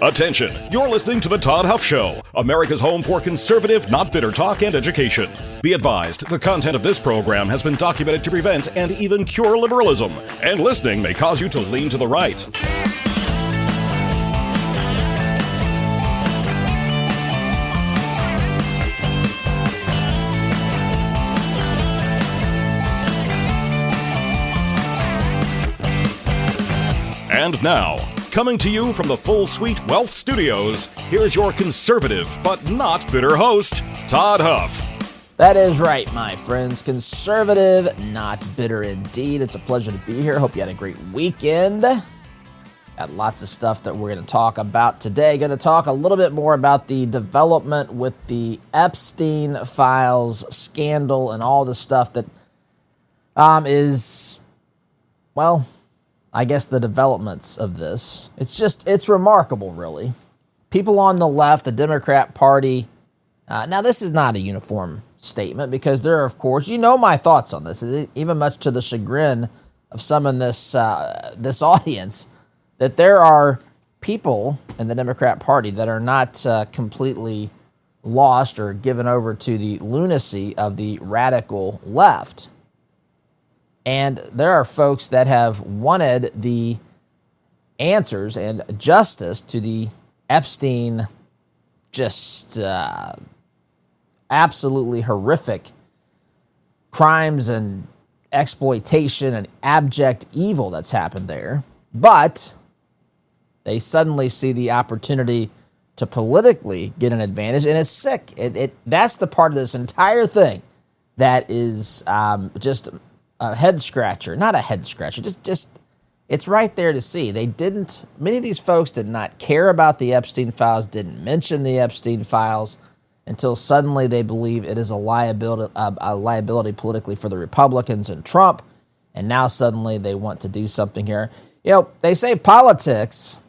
Attention, you're listening to The Todd Huff Show, America's home for conservative, not bitter talk and education. Be advised, the content of this program has been documented to prevent and even cure liberalism, and listening may cause you to lean to the right. And now, coming to you from the Full Suite Wealth Studios, here's your conservative but not bitter host, Todd Huff. That is right, my friends. Conservative, not bitter indeed. It's a pleasure to be here. Hope you had a great weekend. Got lots of stuff that we're going to talk about today. Going to talk a little bit more about the development with the Epstein files scandal and all the stuff that is, well, I guess the developments of this. It's remarkable, really. People on the left, the Democrat Party, now this is not a uniform statement because there are, of course, you know my thoughts on this, even much to the chagrin of some in this audience, that there are people in the Democrat Party that are not completely lost or given over to the lunacy of the radical left. And there are folks that have wanted the answers and justice to the Epstein just absolutely horrific crimes and exploitation and abject evil that's happened there. But they suddenly see the opportunity to politically get an advantage, and it's sick. That's the part of this entire thing that is just a head scratcher, not a head scratcher, just it's right there to see. Many of these folks did not care about the Epstein files, didn't mention the Epstein files until suddenly they believe it is a liability politically for the Republicans and Trump, and now suddenly they want to do something here. You know, they say politics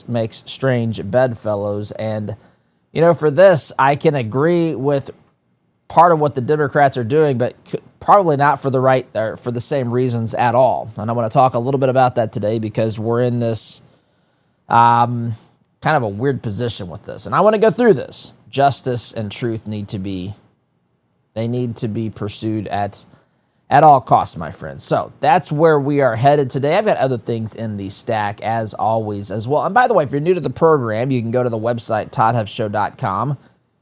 makes strange bedfellows, and you know, for this I can agree with part of what the Democrats are doing, but probably not for the same reasons at all. And I want to talk a little bit about that today because we're in this kind of a weird position with this. And I want to go through this. Justice and truth need to be pursued at all costs, my friends. So that's where we are headed today. I've got other things in the stack as always as well. And by the way, if you're new to the program, you can go to the website, toddhuffshow.com,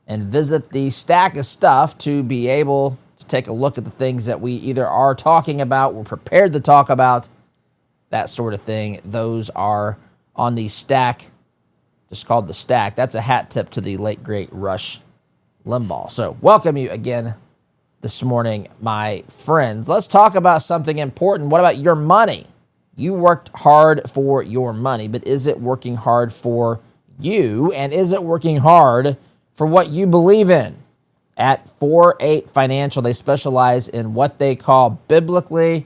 and visit the stack of stuff to be able to take a look at the things that we either are talking about, we're prepared to talk about, that sort of thing. Those are on the stack, just called the stack. That's a hat tip to the late, great Rush Limbaugh. So welcome you again this morning, my friends. Let's talk about something important. What about your money? You worked hard for your money, but is it working hard for you? And is it working hard for what you believe in? At 4-8 Financial, they specialize in what they call biblically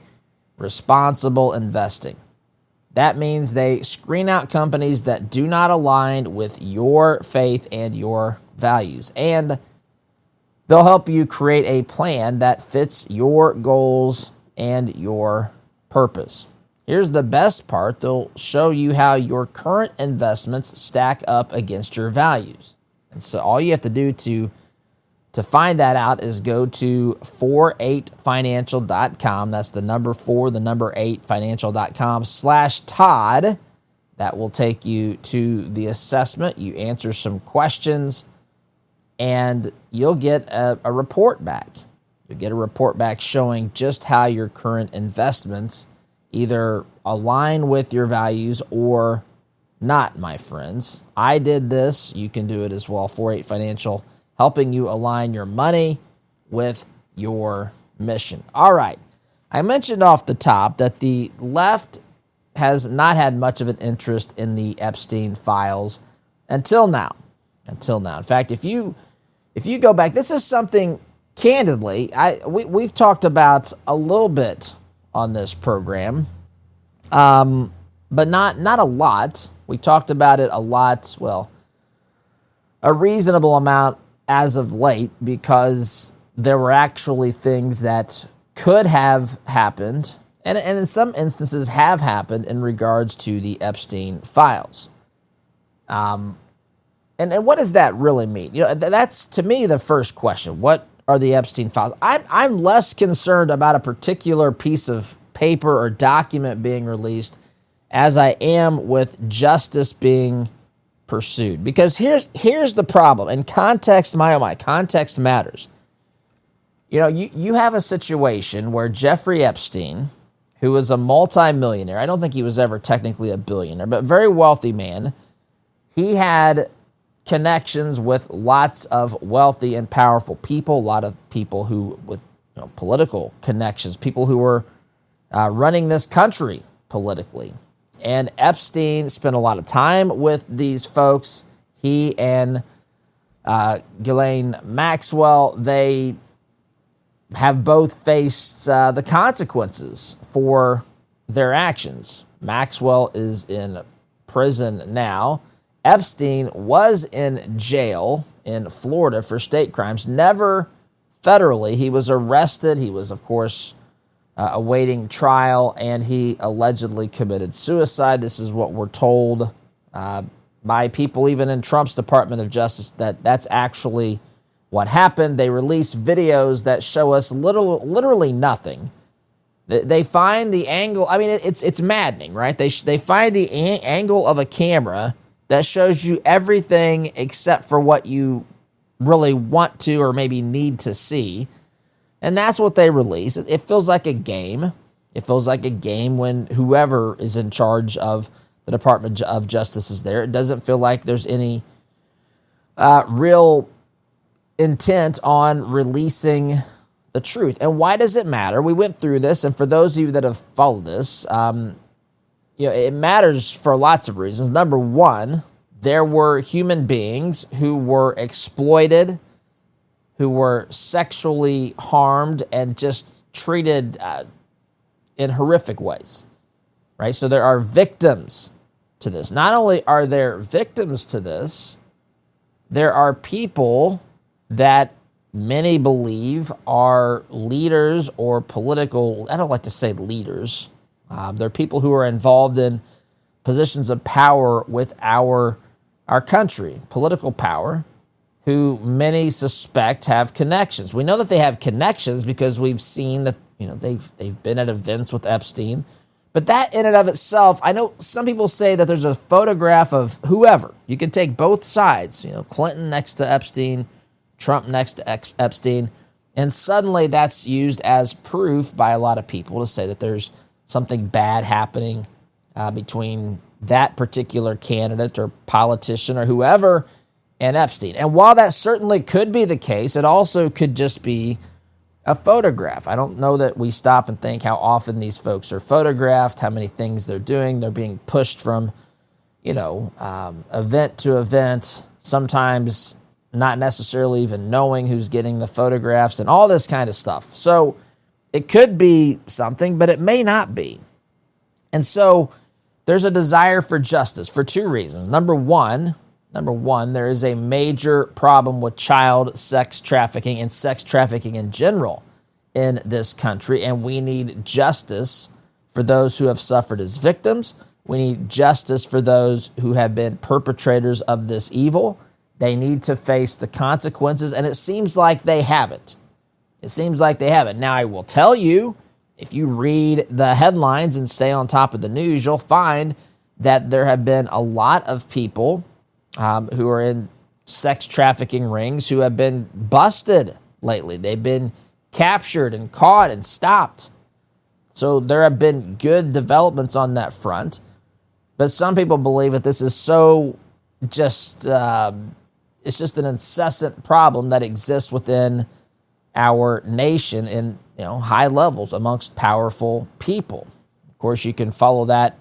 responsible investing. That means they screen out companies that do not align with your faith and your values. And they'll help you create a plan that fits your goals and your purpose. Here's the best part. They'll show you how your current investments stack up against your values. And so all you have to do to find that out is go to 48financial.com. That's the number 4, the number 8, financial.com/Todd. That will take you to the assessment. You answer some questions, and you'll get a report back. You'll get a report back showing just how your current investments either align with your values or not, my friends. I did this. You can do it as well. 4-8 Financial, helping you align your money with your mission. All right. I mentioned off the top that the left has not had much of an interest in the Epstein files until now. In fact, if you go back, this is something, candidly, we've talked about a little bit on this program, but not a lot. We talked about it a lot, well, a reasonable amount as of late, because there were actually things that could have happened, and in some instances have happened in regards to the Epstein files. And what does that really mean? That's, to me, the first question. What are the Epstein files? I'm less concerned about a particular piece of paper or document being released as I am with justice being pursued. Because here's the problem. And context, context matters. You have a situation where Jeffrey Epstein, who was a multimillionaire, I don't think he was ever technically a billionaire, but very wealthy man, he had connections with lots of wealthy and powerful people, a lot of people who with political connections, people who were running this country politically. And Epstein spent a lot of time with these folks. He and Ghislaine Maxwell, they have both faced the consequences for their actions. Maxwell is in prison now. Epstein was in jail in Florida for state crimes, never federally. He was arrested. He was, of course, awaiting trial, and he allegedly committed suicide. This is what we're told by people even in Trump's Department of Justice, that's actually what happened. They release videos that show us literally nothing. They find the angle. I mean, it's maddening, right? They find the angle of a camera that shows you everything except for what you really want to or maybe need to see. And that's what they release. It feels like a game. It feels like a game when whoever is in charge of the Department of Justice is there. It doesn't feel like there's any real intent on releasing the truth. And why does it matter? We went through this, and for those of you that have followed this, it matters for lots of reasons. Number one, there were human beings who were exploited, who were sexually harmed and just treated in horrific ways, right? So there are victims to this. Not only are there victims to this, there are people that many believe are leaders or political, I don't like to say leaders. They're people who are involved in positions of power with our country, political power, who many suspect have connections. We know that they have connections because we've seen that they've been at events with Epstein. But that in and of itself, I know some people say that there's a photograph of whoever. You can take both sides, Clinton next to Epstein, Trump next to Epstein, and suddenly that's used as proof by a lot of people to say that there's something bad happening between that particular candidate or politician or whoever and Epstein. And while that certainly could be the case, it also could just be a photograph. I don't know that we stop and think how often these folks are photographed, how many things they're doing. They're being pushed from, event to event, sometimes not necessarily even knowing who's getting the photographs and all this kind of stuff. So it could be something, but it may not be. And so there's a desire for justice for two reasons. Number one, there is a major problem with child sex trafficking and sex trafficking in general in this country, and we need justice for those who have suffered as victims. We need justice for those who have been perpetrators of this evil. They need to face the consequences, and it seems like they haven't. Now, I will tell you, if you read the headlines and stay on top of the news, you'll find that there have been a lot of people who are in sex trafficking rings who have been busted lately. They've been captured and caught and stopped. So there have been good developments on that front. But some people believe that this is so just, it's just an incessant problem that exists within our nation in high levels amongst powerful people. Of course, you can follow that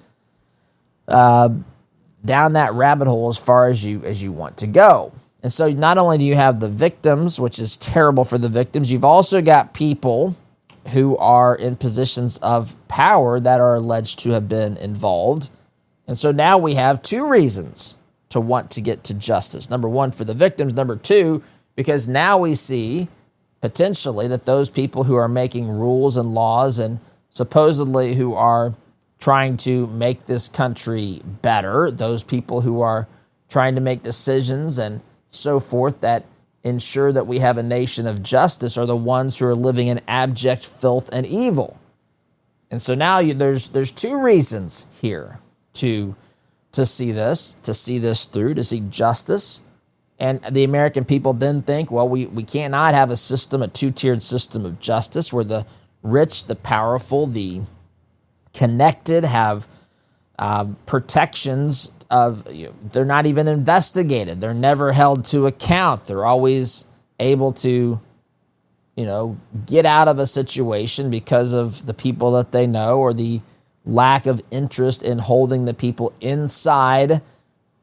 down that rabbit hole as far as you want to go. And so not only do you have the victims, which is terrible for the victims, you've also got people who are in positions of power that are alleged to have been involved. And so now we have two reasons to want to get to justice. Number one, for the victims. Number two, because now we see potentially that those people who are making rules and laws and supposedly who are trying to make this country better, those people who are trying to make decisions and so forth that ensure that we have a nation of justice are the ones who are living in abject filth and evil. And so now there's two reasons here to see this through, to see justice. And the American people then think, well, we cannot have a two-tiered system of justice where the rich, the powerful, the connected have protections of, they're not even investigated. They're never held to account. They're always able to, get out of a situation because of the people that they know or the lack of interest in holding the people inside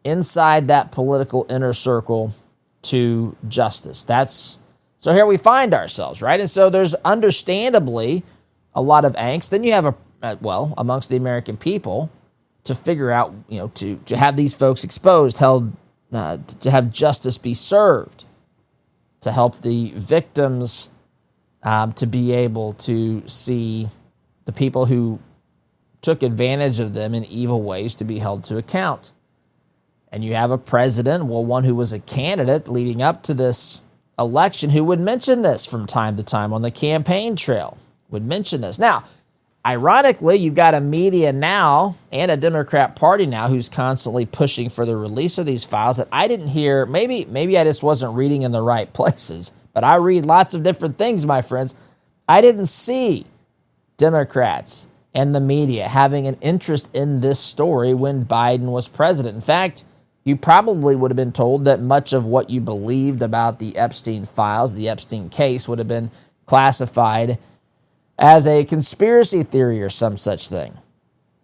that political inner circle to justice. So here we find ourselves, right? And so there's understandably a lot of angst. Then you have amongst the American people to figure out, to have these folks exposed, held, to have justice be served, to help the victims to be able to see the people who took advantage of them in evil ways to be held to account. And you have a president, one who was a candidate leading up to this election, who would mention this from time to time on the campaign trail, would mention this. Now, ironically, you've got a media now and a Democrat Party now who's constantly pushing for the release of these files that I didn't hear. Maybe I just wasn't reading in the right places, but I read lots of different things, my friends. I didn't see Democrats and the media having an interest in this story when Biden was president. In fact, you probably would have been told that much of what you believed about the Epstein files, the Epstein case, would have been classified as a conspiracy theory or some such thing.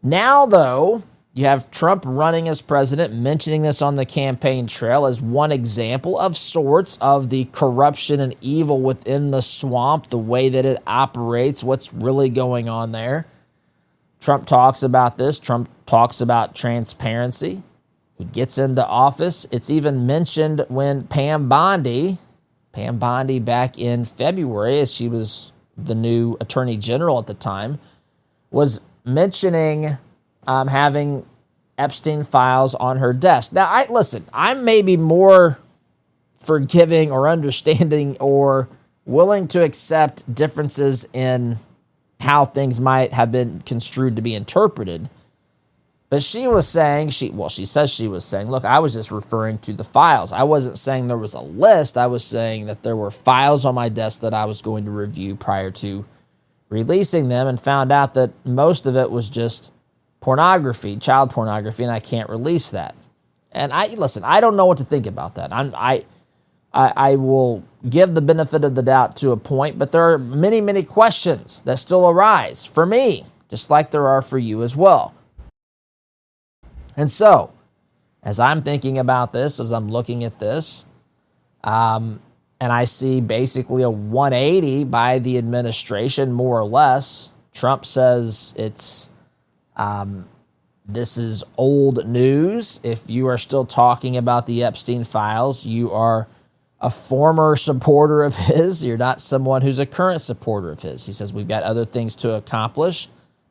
Now, though, you have Trump running as president, mentioning this on the campaign trail as one example of sorts of the corruption and evil within the swamp, the way that it operates, what's really going on there. Trump talks about this. Trump talks about transparency. He gets into office. It's even mentioned when Pam Bondi back in February, as she was the new attorney general at the time, was mentioning having Epstein files on her desk. Now, I'm maybe more forgiving or understanding or willing to accept differences in how things might have been construed to be interpreted. But she was saying, she says she was saying, look, I was just referring to the files. I wasn't saying there was a list. I was saying that there were files on my desk that I was going to review prior to releasing them, and found out that most of it was just pornography, child pornography, and I can't release that. And I don't know what to think about that. I will give the benefit of the doubt to a point, but there are many, many questions that still arise for me, just like there are for you as well. And so, as I'm thinking about this, as I'm looking at this, and I see basically a 180 by the administration, more or less. Trump says this is old news. If you are still talking about the Epstein files, you are a former supporter of his. You're not someone who's a current supporter of his. He says, we've got other things to accomplish.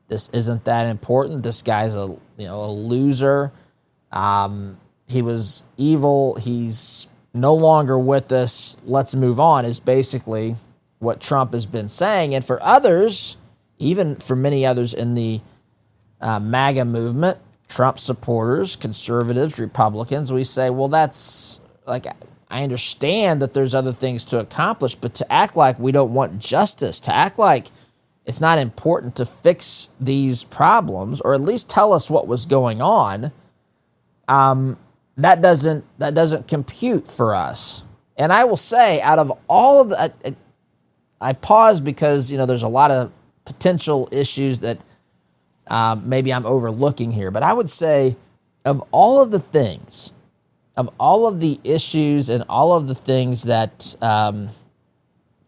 This isn't that important. This guy's a loser. He was evil. He's no longer with us. Let's move on, is basically what Trump has been saying. And for others, even for many others in the MAGA movement, Trump supporters, conservatives, Republicans, we say, well, that's like, I understand that there's other things to accomplish, but to act like we don't want justice, to act like it's not important to fix these problems, or at least tell us what was going on, that doesn't compute for us. And I will say, out of all of the, I pause because there's a lot of potential issues that maybe I'm overlooking here, but I would say, of all of the things, of all of the issues and all of the things that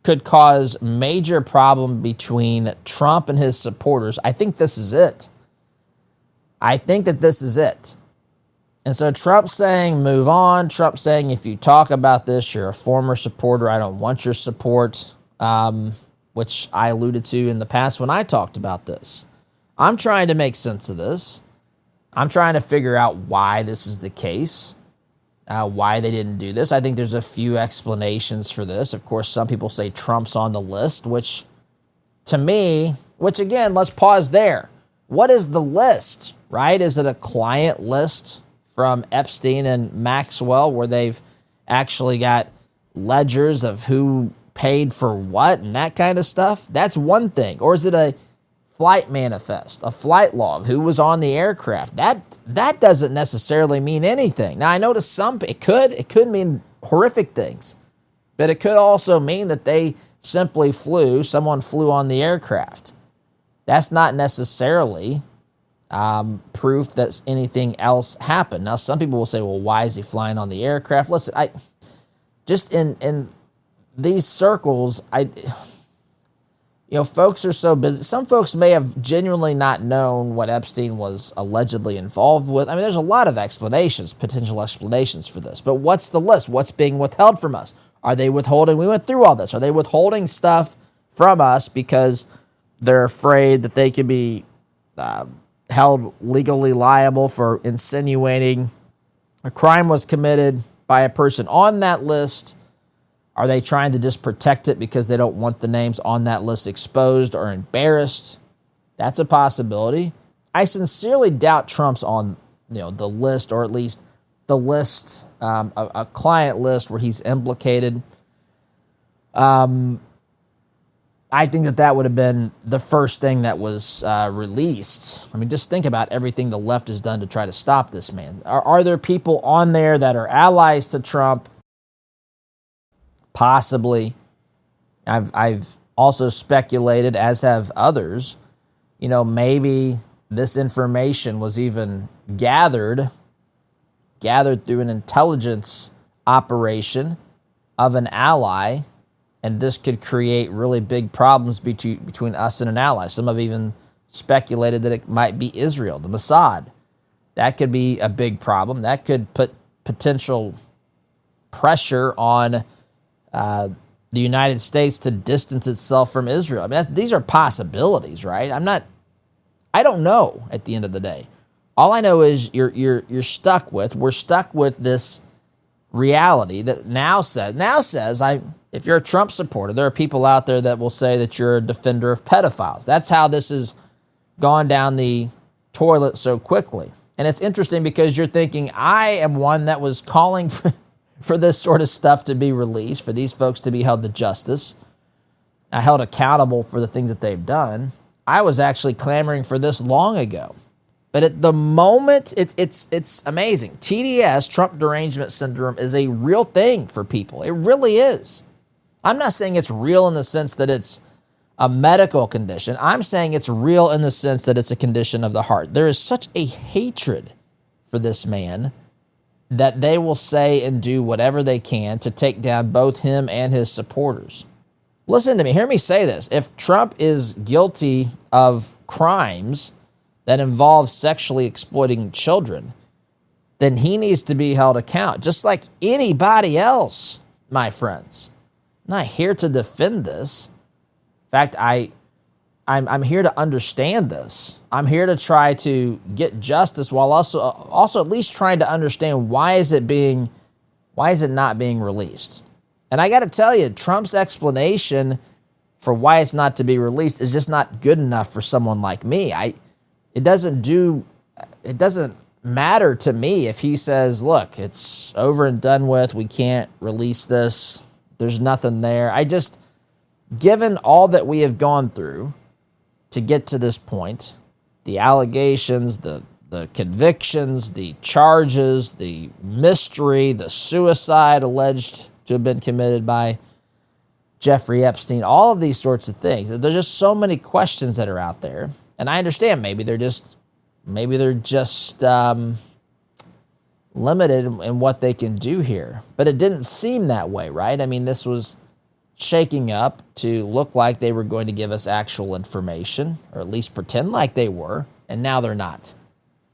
could cause major problem between Trump and his supporters, I think this is it. I think that this is it. And so Trump saying, move on. Trump saying, if you talk about this, you're a former supporter. I don't want your support, which I alluded to in the past when I talked about this. I'm trying to make sense of this. I'm trying to figure out why this is the case. why they didn't do this. I think there's a few explanations for this. Of course, some people say Trump's on the list, which to me, which again, let's pause there. What is the list, right? Is it a client list from Epstein and Maxwell where they've actually got ledgers of who paid for what and that kind of stuff? That's one thing. Or is it a flight manifest, a flight log, who was on the aircraft? That doesn't necessarily mean anything. Now, I know to some, it could mean horrific things, but it could also mean that they simply someone flew on the aircraft. That's not necessarily proof that anything else happened. Now, some people will say, well, why is he flying on the aircraft? Listen, just in these circles, folks are so busy. Some folks may have genuinely not known what Epstein was allegedly involved with. I mean, there's a lot of potential explanations for this. But what's the list? What's being withheld from us? Are they withholding? We went through all this. Are they withholding stuff from us because they're afraid that they could be held legally liable for insinuating a crime was committed by a person on that list? Are they trying to just protect it because they don't want the names on that list exposed or embarrassed? That's a possibility. I sincerely doubt Trump's on the list, or at least the list, a client list where he's implicated. I think that would have been the first thing that was released. I mean, just think about everything the left has done to try to stop this man. Are there people on there that are allies to Trump? Possibly. I've also speculated, as have others, maybe this information was even gathered through an intelligence operation of an ally, and this could create really big problems between us and an ally. Some have even speculated that it might be Israel, the Mossad. That could be a big problem. That could put potential pressure on the United States to distance itself from Israel. I mean, these are possibilities, right? I don't know at the end of the day. All I know is we're stuck with this reality that now says, if you're a Trump supporter, there are people out there that will say that you're a defender of pedophiles. That's how this has gone down the toilet so quickly. And it's interesting because you're thinking, I am one that was calling for this sort of stuff to be released, for these folks to be held to justice, held accountable for the things that they've done. I was actually clamoring for this long ago. But at the moment, it's amazing. TDS, Trump derangement syndrome, is a real thing for people. It really is. I'm not saying it's real in the sense that it's a medical condition. I'm saying it's real in the sense that it's a condition of the heart. There is such a hatred for this man that they will say and do whatever they can to take down both him and his supporters. Listen to me. Hear me say this. If Trump is guilty of crimes that involve sexually exploiting children, then he needs to be held accountable, just like anybody else, my friends. I'm not here to defend this. In fact, I'm here to understand this. I'm here to try to get justice while also at least trying to understand why is it not being released. And I got to tell you, Trump's explanation for why it's not to be released is just not good enough for someone like me. It doesn't matter to me if he says, look, it's over and done with, we can't release this, there's nothing there. Given all that we have gone through to get to this point, the allegations, the convictions, the charges, the mystery, the suicide alleged to have been committed by Jeffrey Epstein, all of these sorts of things. There's just so many questions that are out there. And I understand maybe they're just limited in what they can do here. But it didn't seem that way, right? I mean, this was shaking up to look like they were going to give us actual information, or at least pretend like they were, and now they're not.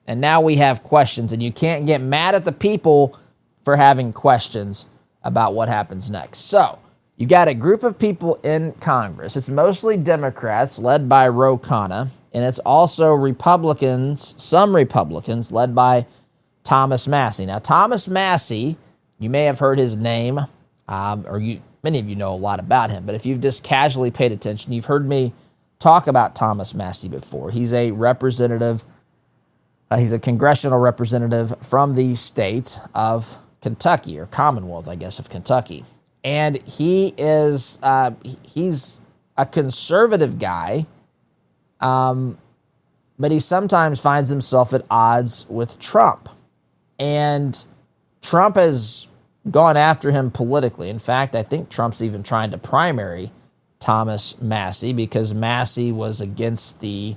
And now we have questions, and you can't get mad at the people for having questions about what happens next. So, you got a group of people in Congress. It's mostly Democrats, led by Ro Khanna, and it's also Republicans, some Republicans, led by Thomas Massie. Now, Thomas Massie You may have heard his name, many of you know a lot about him, but if you've just casually paid attention, you've heard me talk about Thomas Massie before. He's a representative, he's a congressional representative from the state of Kentucky, or Commonwealth, I guess, of Kentucky. And he is, he's a conservative guy, but he sometimes finds himself at odds with Trump. And Trump has gone after him politically. In fact, I think Trump's even trying to primary Thomas Massie because Massie was against the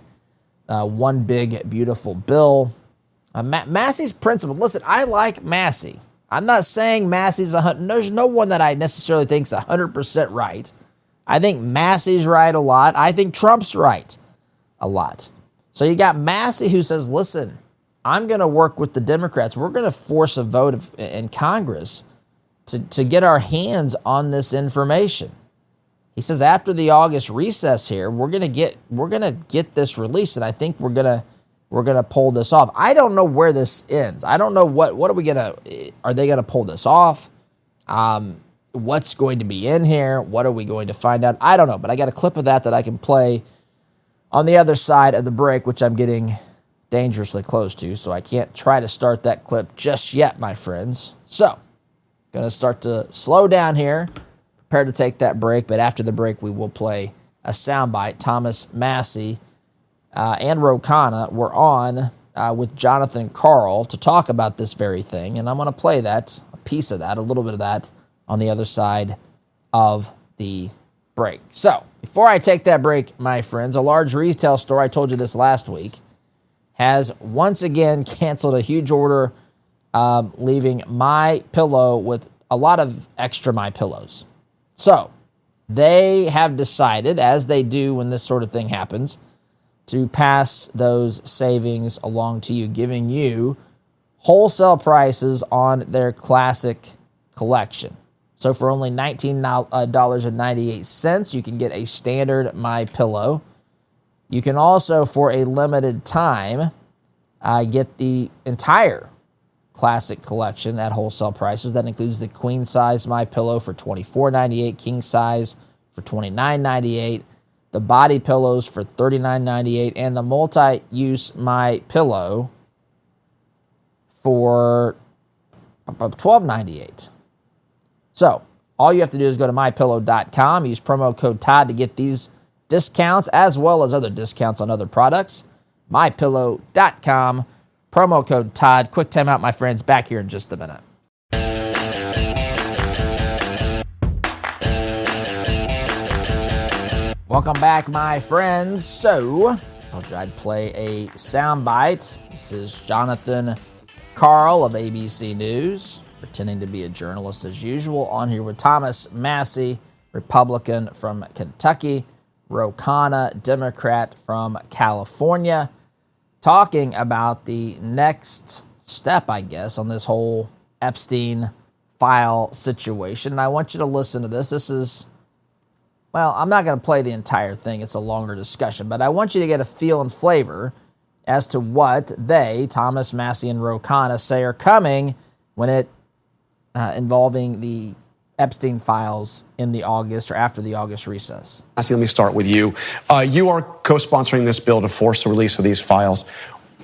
One Big Beautiful Bill. Massie's principle, listen, I like Massie. I'm not saying Massie's there's no one that I necessarily think's 100% right. I think Massie's right a lot. I think Trump's right a lot. So you got Massie who says, listen, I'm going to work with the Democrats. We're going to force a vote in Congress to get our hands on this information. He says after the August recess here, we're going to get this released, and I think we're going to pull this off. I don't know where this ends. I don't know are they going to pull this off? What's going to be in here? What are we going to find out? I don't know, but I got a clip of that I can play on the other side of the break, which I'm getting dangerously close to, so I can't try to start that clip just yet, my friends. So, going to start to slow down here, prepare to take that break, but after the break, we will play a soundbite. Thomas Massie and Ro Khanna were on with Jonathan Karl to talk about this very thing, and I'm going to play that, a piece of that, a little bit of that, on the other side of the break. So, before I take that break, my friends, a large retail store, I told you this last week, has once again canceled a huge order, leaving My Pillow with a lot of extra My Pillows. So, they have decided, as they do when this sort of thing happens, to pass those savings along to you, giving you wholesale prices on their classic collection. So for only $19.98, you can get a standard My Pillow. You can also, for a limited time, get the entire classic collection at wholesale prices. That includes the queen size My Pillow for $24.98, king size for $29.98, the body pillows for $39.98, and the multi-use My Pillow for $12.98. So, all you have to do is go to mypillow.com, use promo code Todd to get these discounts as well as other discounts on other products. mypillow.com, promo code Todd. Quick time out, my friends. Back here in just a minute. Welcome back, my friends. So, I told you I'd play a soundbite. This is Jonathan Karl of ABC News, pretending to be a journalist as usual, on here with Thomas Massie, Republican from Kentucky, Ro Khanna, Democrat from California, talking about the next step, I guess, on this whole Epstein file situation. And I want you to listen to this. This is, well, I'm not going to play the entire thing. It's a longer discussion, but I want you to get a feel and flavor as to what they, Thomas Massie and Ro Khanna, say are coming when it involving the Epstein files in the August or after the August recess. Massie, let me start with you. You are co-sponsoring this bill to force the release of these files.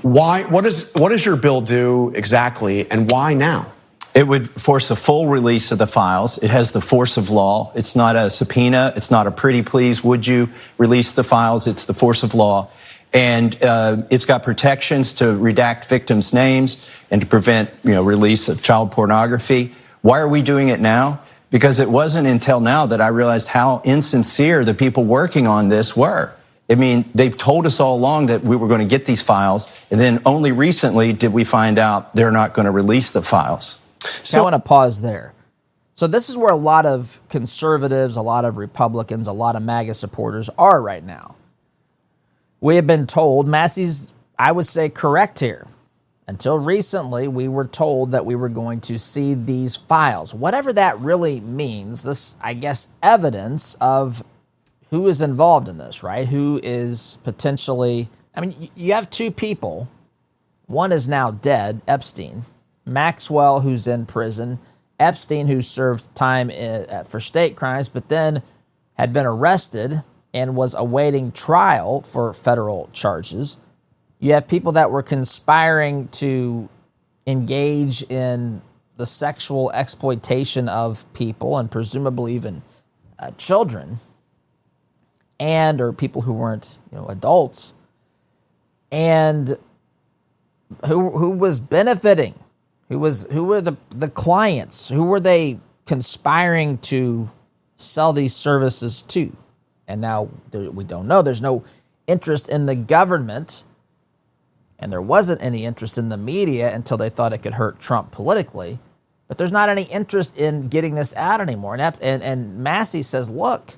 Why? What does your bill do exactly, and why now? It would force a full release of the files. It has the force of law. It's not a subpoena. It's not a pretty please, would you release the files? It's the force of law. And it's got protections to redact victims' names and to prevent, release of child pornography. Why are we doing it now? Because it wasn't until now that I realized how insincere the people working on this were. I mean, they've told us all along that we were going to get these files, and then only recently did we find out they're not going to release the files. So I want to pause there. So this is where a lot of conservatives, a lot of Republicans, a lot of MAGA supporters are right now. We have been told, Massie's, I would say, correct here. Until recently, we were told that we were going to see these files. Whatever that really means, this, I guess, evidence of who is involved in this, right? Who is potentially, I mean, you have two people. One is now dead, Epstein. Maxwell, who's in prison, Epstein, who served time for state crimes, but then had been arrested and was awaiting trial for federal charges. You have people that were conspiring to engage in the sexual exploitation of people and presumably even children, or people who weren't, adults, and who was benefiting, who were the clients, who were they conspiring to sell these services to? And now we don't know. There's no interest in the government, and there wasn't any interest in the media until they thought it could hurt Trump politically. But there's not any interest in getting this out anymore. And Massey says, look,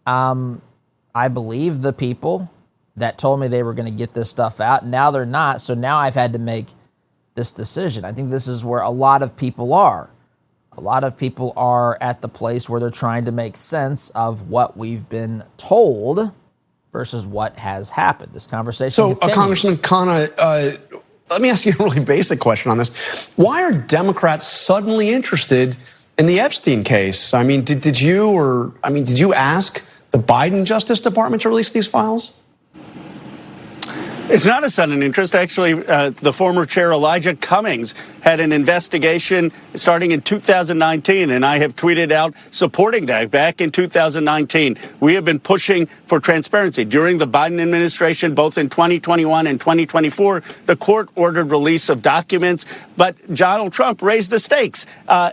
I believe the people that told me they were going to get this stuff out. Now they're not. So now I've had to make this decision. I think this is where a lot of people are. A lot of people are at the place where they're trying to make sense of what we've been told versus what has happened. This conversation continues. Congressman Khanna, let me ask you a really basic question on this. Why are Democrats suddenly interested in the Epstein case? I mean, did you ask the Biden Justice Department to release these files? It's not a sudden interest. Actually, the former chair Elijah Cummings had an investigation starting in 2019, and I have tweeted out supporting that back in 2019. We have been pushing for transparency. During the Biden administration, both in 2021 and 2024, the court ordered release of documents, but Donald Trump raised the stakes,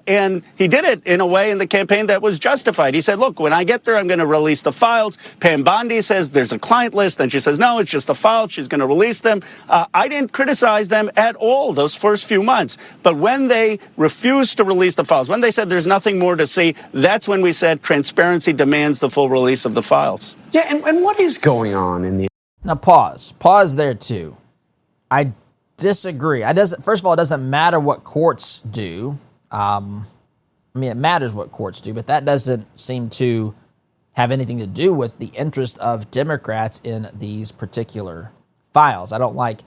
and he did it in a way in the campaign that was justified. He said, look, when I get there, I'm going to release the files. Pam Bondi says there's a client list, and she says, no, it's just the files. She's going to release them. I didn't criticize them at all those first few months. But when they refused to release the files, when they said there's nothing more to see, that's when we said transparency demands the full release of the files. Yeah, and what is going on in the... Now pause there too. I disagree. First of all, it doesn't matter what courts do. It matters what courts do, but that doesn't seem to have anything to do with the interest of Democrats in these particular files. I don't like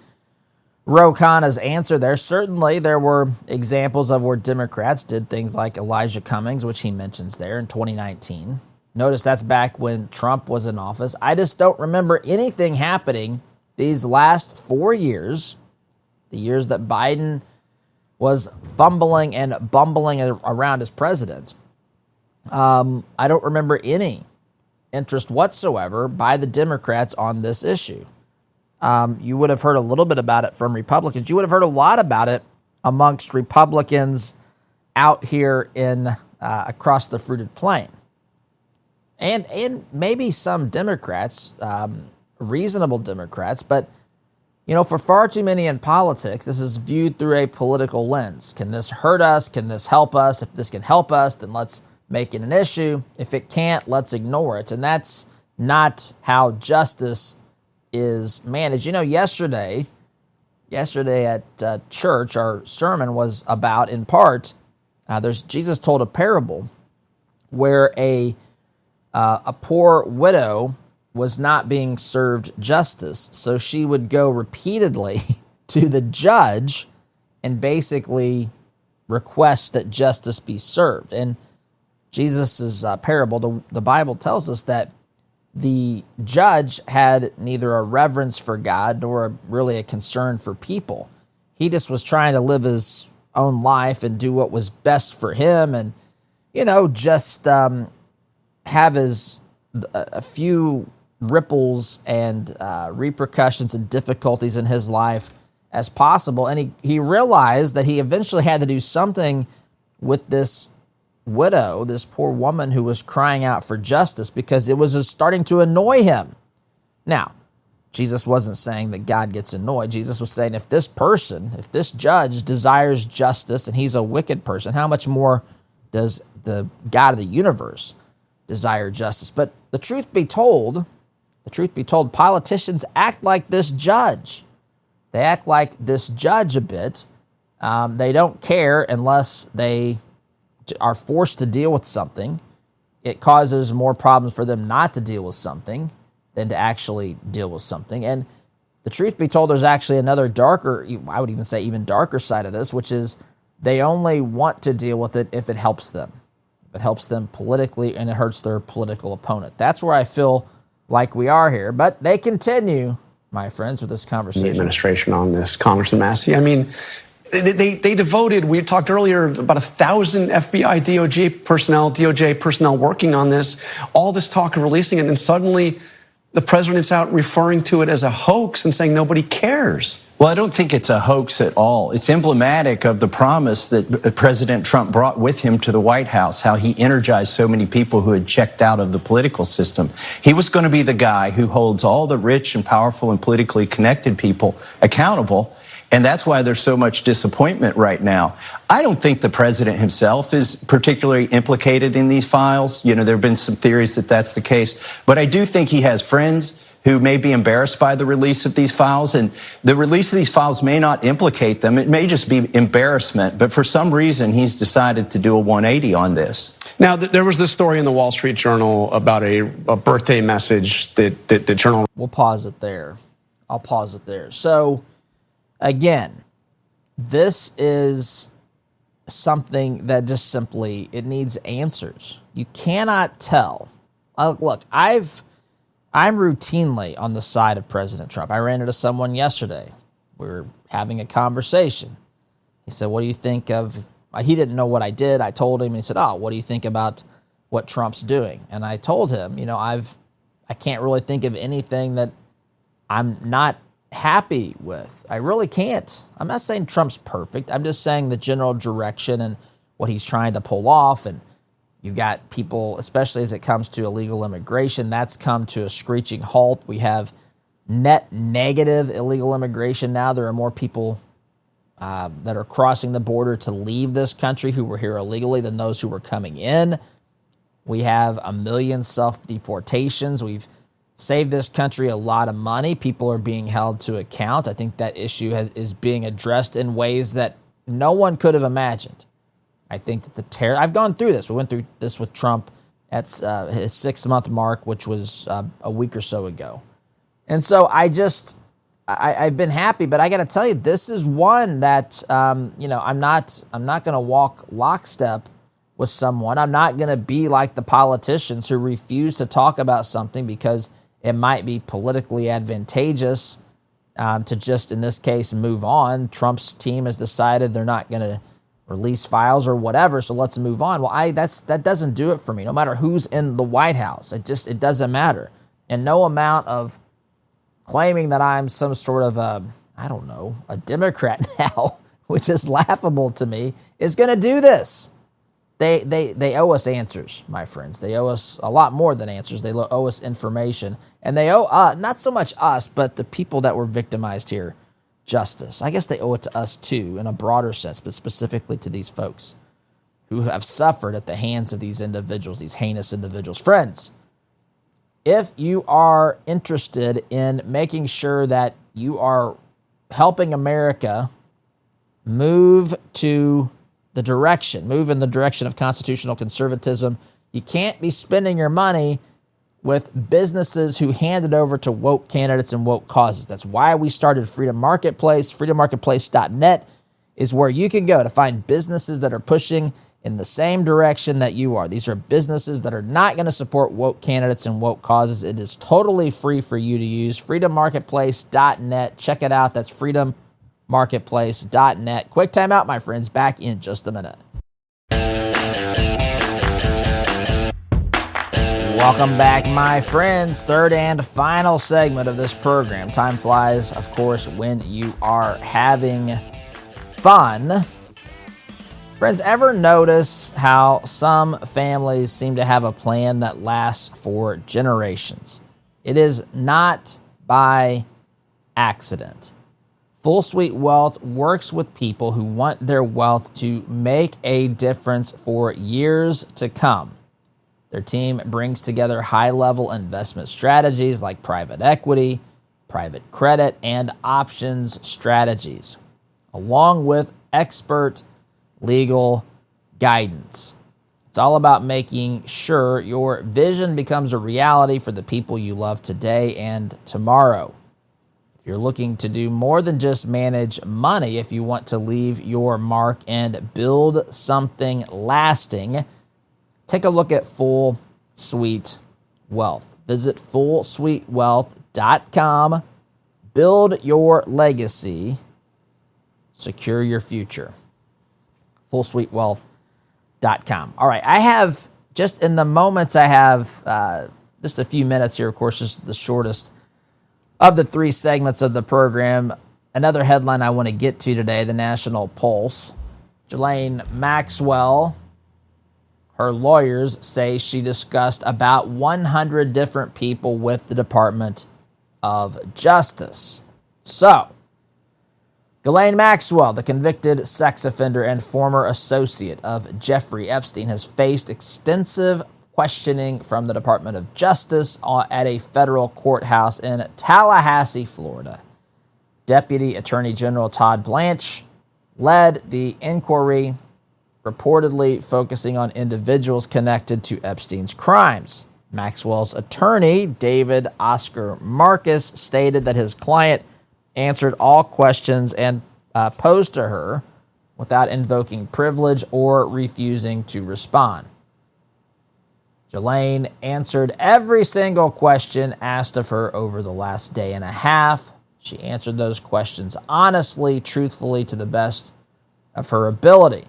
Ro Khanna's answer there. Certainly, there were examples of where Democrats did things like Elijah Cummings, which he mentions there in 2019. Notice that's back when Trump was in office. I just don't remember anything happening these last 4 years, the years that Biden was fumbling and bumbling around as president. I don't remember any interest whatsoever by the Democrats on this issue. You would have heard a little bit about it from Republicans. You would have heard a lot about it amongst Republicans out here in across the fruited plain. And maybe some Democrats, reasonable Democrats, but for far too many in politics, this is viewed through a political lens. Can this hurt us? Can this help us? If this can help us, then let's make it an issue. If it can't, let's ignore it. And that's not how justice is managed. Yesterday at church, our sermon was about, in part, Jesus told a parable where a poor widow was not being served justice, so she would go repeatedly to the judge and basically request that justice be served. And Jesus' parable, the Bible tells us that the judge had neither a reverence for God nor really a concern for people. He just was trying to live his own life and do what was best for him, and just have a few ripples and repercussions and difficulties in his life as possible. And he realized that he eventually had to do something with this widow, this poor woman who was crying out for justice, because it was just starting to annoy him. Now, Jesus wasn't saying that God gets annoyed. Jesus was saying if this judge desires justice and he's a wicked person, how much more does the God of the universe desire justice? But the truth be told, politicians act like this judge. They act like this judge a bit. They don't care unless they are forced to deal with something. It causes more problems for them not to deal with something than to actually deal with something. And the truth be told, there's actually another darker, I would even say even darker side of this, which is They only want to deal with it if it helps them. If it helps them politically and it hurts their political opponent. That's where I feel like we are here. But they continue, my friends, with this conversation. The administration on this, Congressman Massey. I mean, they devoted, we talked earlier, about 1,000 FBI, DOJ personnel working on this, all this talk of releasing it, and suddenly the president's out referring to it as a hoax and saying nobody cares. Well, I don't think it's a hoax at all. It's emblematic of the promise that President Trump brought with him to the White House, how he energized so many people who had checked out of the political system. He was going to be the guy who holds all the rich and powerful and politically connected people accountable. And that's why there's so much disappointment right now. I don't think the president himself is particularly implicated in these files. You know, there have been some theories that that's the case. But I do think he has friends who may be embarrassed by the release of these files. And the release of these files may not implicate them. It may just be embarrassment. But for some reason, he's decided to do a 180 on this. Now, there was this story in the Wall Street Journal about a birthday message that the journal... We'll pause it there. I'll pause it there. So, again, this is something that just simply, it needs answers. You cannot tell. Look, I'm routinely on the side of President Trump. I ran into someone yesterday. We were having a conversation. He said, what do you think of... He didn't know what I did. I told him, and he said, what do you think about what Trump's doing? And I told him, I can't really think of anything that I'm not happy with. I really can't. I'm not saying Trump's perfect. I'm just saying the general direction and what he's trying to pull off. And you've got people, especially as it comes to illegal immigration, that's come to a screeching halt. We have net negative illegal immigration now. There are more people that are crossing the border to leave this country who were here illegally than those who were coming in. We have 1 million self-deportations. We've saved this country a lot of money. People are being held to account. I think that issue is being addressed in ways that no one could have imagined. I think that I've gone through this. We went through this with Trump at his 6-month mark, which was a week or so ago. And so I've been happy, but I got to tell you, this is one that, I'm not going to walk lockstep with someone. I'm not going to be like the politicians who refuse to talk about something because it might be politically advantageous to just, in this case, move on. Trump's team has decided they're not going to release files or whatever, so let's move on. Well, that doesn't do it for me. No matter who's in the White House, it doesn't matter. And no amount of claiming that I'm some sort of a Democrat now, which is laughable to me, is going to do this. They owe us answers, my friends. They owe us a lot more than answers. They owe us information. And they owe not so much us, but the people that were victimized here, justice. I guess they owe it to us too, in a broader sense, but specifically to these folks who have suffered at the hands of these individuals, these heinous individuals. Friends, if you are interested in making sure that you are helping America move in the direction of constitutional conservatism, you can't be spending your money with businesses who hand it over to woke candidates and woke causes. That's why we started Freedom Marketplace. FreedomMarketplace.net is where you can go to find businesses that are pushing in the same direction that you are. These are businesses that are not going to support woke candidates and woke causes. It is totally free for you to use. FreedomMarketplace.net. Check it out. That's FreedomMarketplace.net. Quick time out, my friends. Back in just a minute. Welcome back, my friends. Third and final segment of this program. Time flies, of course, when you are having fun. Friends, ever notice how some families seem to have a plan that lasts for generations? It is not by accident. Full Suite Wealth works with people who want their wealth to make a difference for years to come. Their team brings together high-level investment strategies like private equity, private credit, and options strategies, along with expert legal guidance. It's all about making sure your vision becomes a reality for the people you love today and tomorrow. If you're looking to do more than just manage money, if you want to leave your mark and build something lasting, take a look at Full Suite Wealth. Visit fullsuitewealth.com. Build your legacy. Secure your future. fullsuitewealth.com. All right, I have, just in the moments I have, just a few minutes here, of course, just the shortest of the 3 segments of the program. Another headline I want to get to today, the National Pulse. Ghislaine Maxwell, her lawyers say she discussed about 100 different people with the Department of Justice. So, Ghislaine Maxwell, the convicted sex offender and former associate of Jeffrey Epstein, has faced extensive questioning from the Department of Justice at a federal courthouse in Tallahassee, Florida. Deputy Attorney General Todd Blanche led the inquiry, reportedly focusing on individuals connected to Epstein's crimes. Maxwell's attorney, David Oscar Marcus, stated that his client answered all questions and posed to her without invoking privilege or refusing to respond. Ghislaine answered every single question asked of her over the last day and a half. She answered those questions honestly, truthfully, to the best of her ability.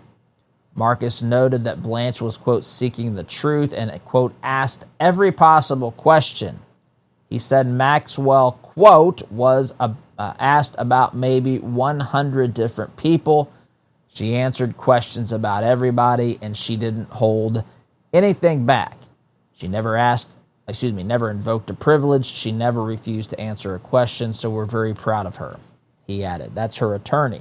Marcus noted that Blanche was, quote, seeking the truth and, quote, asked every possible question. He said Maxwell, quote, was asked about maybe 100 different people. She answered questions about everybody, and she didn't hold anything back. She never invoked a privilege. She never refused to answer a question, so we're very proud of her, he added. That's her attorney.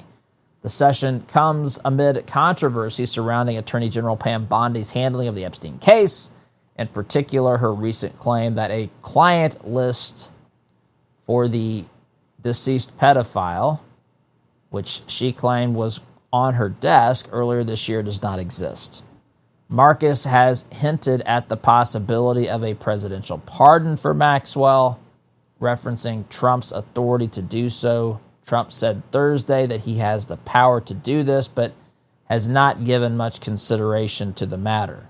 The session comes amid controversy surrounding Attorney General Pam Bondi's handling of the Epstein case, in particular her recent claim that a client list for the deceased pedophile, which she claimed was on her desk earlier this year, does not exist. Marcus has hinted at the possibility of a presidential pardon for Maxwell, referencing Trump's authority to do so. Trump said Thursday that he has the power to do this, but has not given much consideration to the matter.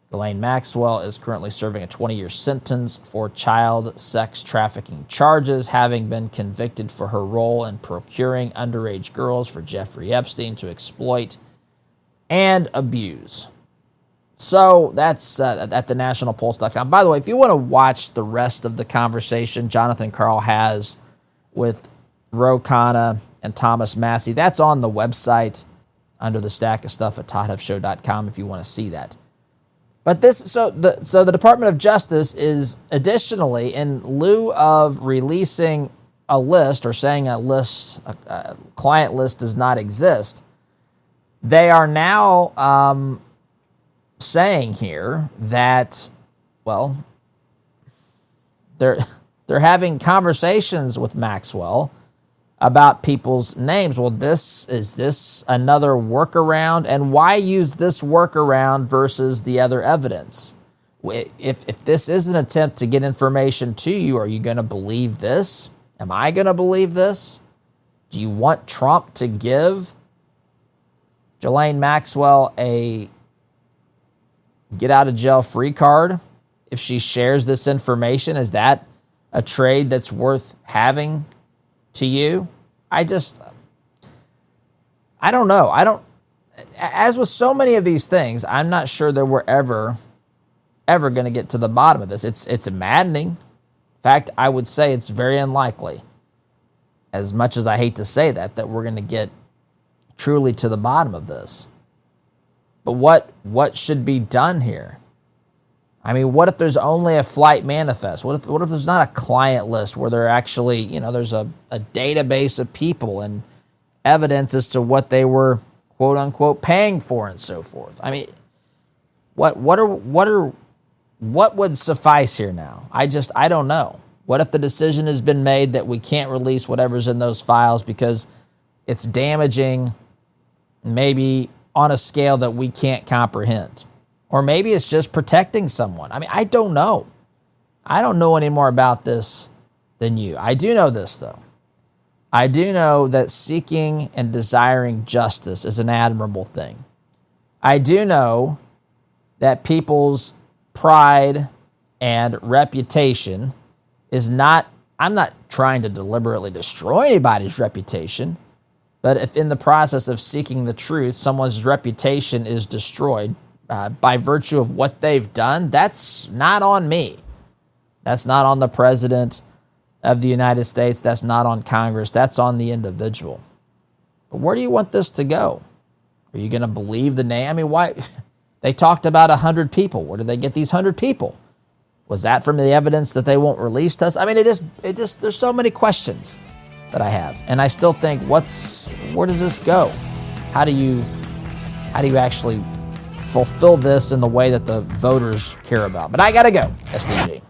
Ghislaine Maxwell is currently serving a 20-year sentence for child sex trafficking charges, having been convicted for her role in procuring underage girls for Jeffrey Epstein to exploit and abuse. So that's at thenationalpulse.com. By the way, if you want to watch the rest of the conversation Jonathan Karl has with Ro Khanna and Thomas Massey, that's on the website under the stack of stuff at toddhuffshow.com if you want to see that. But the Department of Justice is additionally, in lieu of releasing a list or saying a client list does not exist, they are now saying here that, well, they're having conversations with Maxwell about people's names. Well, is this another workaround? And why use this workaround versus the other evidence? If this is an attempt to get information to you, are you going to believe this? Am I going to believe this? Do you want Trump to give Ghislaine Maxwell a get-out-of-jail-free card if she shares this information? Is that a trade that's worth having to you? I don't know. As with so many of these things, I'm not sure that we're ever going to get to the bottom of this. It's maddening. In fact, I would say it's very unlikely, as much as I hate to say that we're going to get truly to the bottom of this. But what should be done here? I mean, what if there's only a flight manifest? What if there's not a client list where there actually, there's a database of people and evidence as to what they were, quote unquote, paying for and so forth? I mean, what would suffice here now? I don't know. What if the decision has been made that we can't release whatever's in those files because it's damaging, this on a scale that we can't comprehend? Or maybe it's just protecting someone. I mean, I don't know. I don't know any more about this than you. I do know this, though. I do know that seeking and desiring justice is an admirable thing. I do know that people's pride and reputation is not, I'm not trying to deliberately destroy anybody's reputation, but if in the process of seeking the truth, someone's reputation is destroyed by virtue of what they've done, that's not on me. That's not on the president of the United States. That's not on Congress. That's on the individual. But where do you want this to go? Are you going to believe the name? I mean, why? They talked about 100 people. Where did they get these 100 people? Was that from the evidence that they won't release to us? I mean, it just, there's so many questions that I have. And I still think, where does this go? How do you actually fulfill this in the way that the voters care about? But I got to go, SDG.